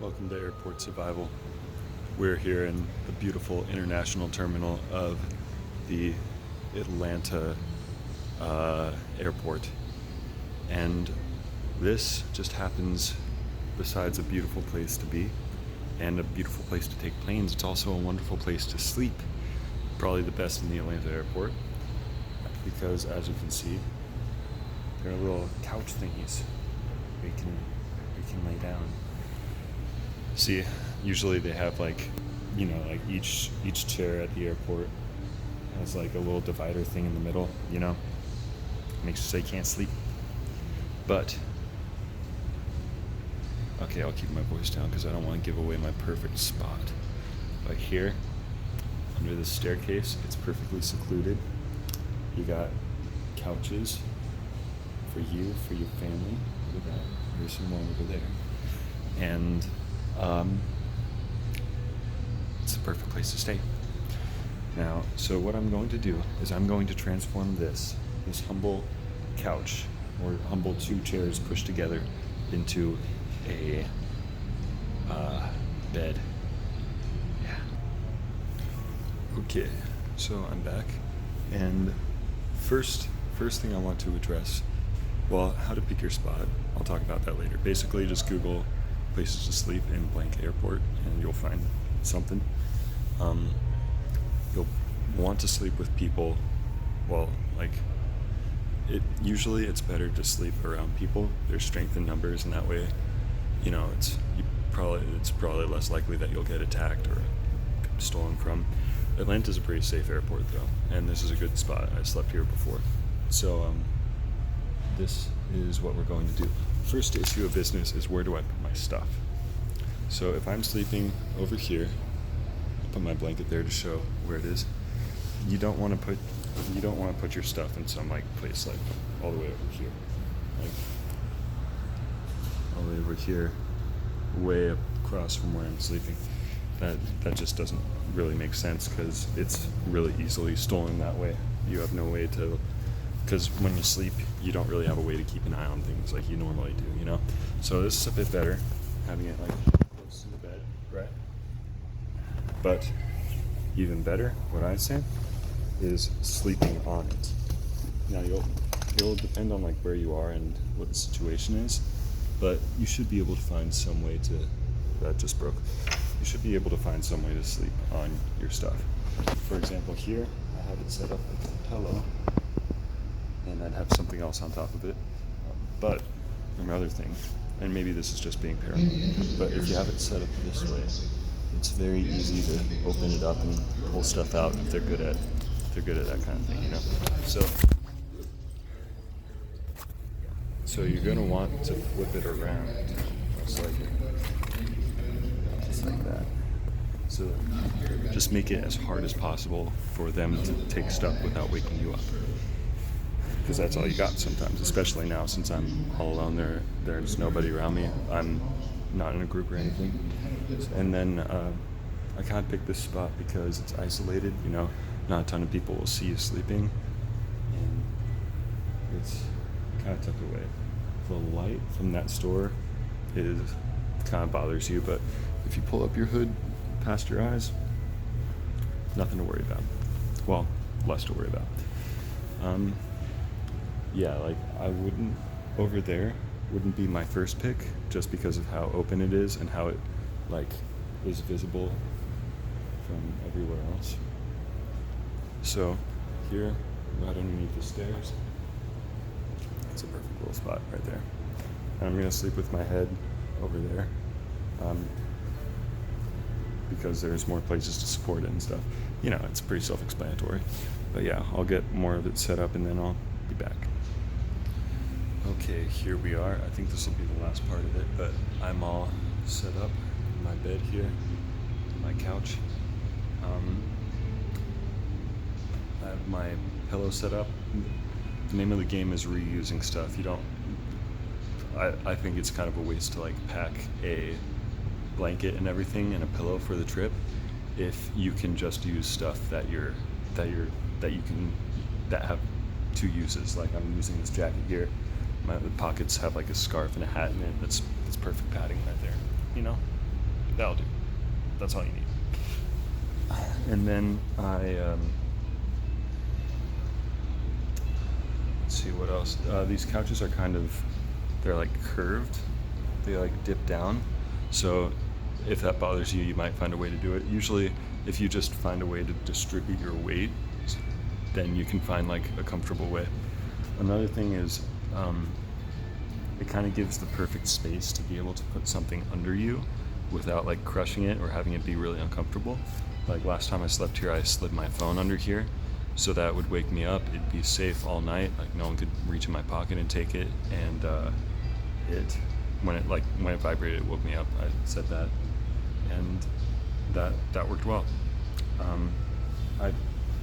Welcome to Airport Survival. We're here in the beautiful international terminal of the Atlanta airport. And this just happens, besides a beautiful place to be and a beautiful place to take planes, it's also a wonderful place to sleep. Probably the best in the Atlanta airport because, as you can see, there are little couch thingies we can lay down. See, usually they have like each chair at the airport has like a little divider thing in the middle, makes you say you can't sleep. But okay, I'll keep my voice down because I don't want to give away my perfect spot. But here, under the staircase, it's perfectly secluded. You got couches for you, for your family. Look at that. There's some more over there. And it's the perfect place to stay. Now, so what I'm going to do is I'm going to transform this humble couch, or humble two chairs pushed together, into a bed. Yeah. Okay, so I'm back, and first thing I want to address, well, how to pick your spot. I'll talk about that later. Basically, just Google places to sleep in blank airport and you'll find something. You'll want to sleep with people, usually it's better to sleep around people. There's strength in numbers, and that way, it's probably less likely that you'll get attacked or stolen from. Atlanta's a pretty safe airport though, and this is a good spot. I slept here before. So this is what we're going to do. First issue of business is, where do I put my stuff? So if I'm sleeping over here, I'll put my blanket there to show where it is. You don't want to put your stuff in some place like all the way over here, like all the way over here, way across from where I'm sleeping. That just doesn't really make sense because it's really easily stolen that way. You have no way to. Because when you sleep, you don't really have a way to keep an eye on things like you normally do, So this is a bit better, having it close to the bed, right? But even better, what I say, is sleeping on it. Now you'll depend on where you are and what the situation is, but you should be able to find some way to. That just broke. You should be able to find some way to sleep on your stuff. For example, here I have it set up with a pillow. And I'd have something else on top of it. But another thing, and maybe this is just being paranoid, but if you have it set up this way, it's very easy to open it up and pull stuff out if they're good at that kind of thing, So you're gonna want to flip it around, just like that. So just make it as hard as possible for them to take stuff without waking you up. Because that's all you got sometimes, especially now since I'm all alone. There's nobody around me. I'm not in a group or anything. And then I kind of picked this spot because it's isolated. Not a ton of people will see you sleeping, and it's kind of tucked away. The light from that store kind of bothers you, but if you pull up your hood past your eyes, nothing to worry about. Well, less to worry about. Yeah, over there wouldn't be my first pick just because of how open it is and how it is visible from everywhere else. So here, right underneath the stairs, it's a perfect little spot right there. And I'm gonna sleep with my head over there, because there's more places to support it and stuff. It's pretty self-explanatory. But yeah, I'll get more of it set up and then I'll be back. Okay, here we are. I think this will be the last part of it, but I'm all set up in my bed here, my couch. I have my pillow set up. The name of the game is reusing stuff. I think it's kind of a waste to pack a blanket and everything and a pillow for the trip if you can just use stuff that have two uses. I'm using this jacket here. The pockets have a scarf and a hat in it. That's perfect padding right there. That'll do. That's all you need. And then let's see what else. These couches are they're like curved. They like dip down. So if that bothers you, you might find a way to do it. Usually, if you just find a way to distribute your weight, then you can find like a comfortable way. Another thing is, it kind of gives the perfect space to be able to put something under you without like crushing it or having it be really uncomfortable. Like last time I slept here, I slid my phone under here, so that would wake me up. It'd be safe all night. Like no one could reach in my pocket and take it. And when it vibrated, it woke me up. I said that, and that worked well.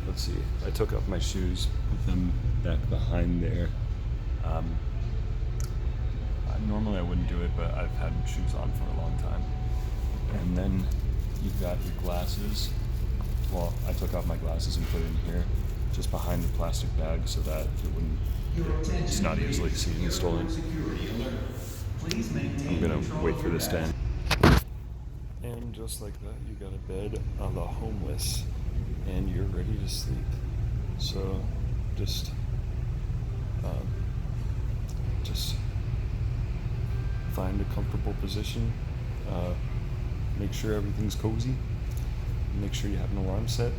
Let's see. I took off my shoes, put them back behind there. Normally I wouldn't do it, but I've had shoes on for a long time. And then you've got your glasses. Well, I took off my glasses and put it in here, just behind the plastic bag, so that it's not easily seen and stolen. I'm gonna wait for this to end. And just like that, you got a bed on the homeless, and you're ready to sleep. So just find a comfortable position. Make sure everything's cozy. Make sure you have an alarm set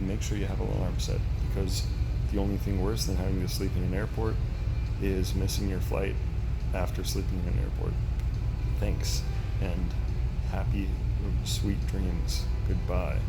make sure you have an alarm set, because the only thing worse than having to sleep in an airport is missing your flight after sleeping in an airport. Thanks, and happy, sweet dreams. Goodbye.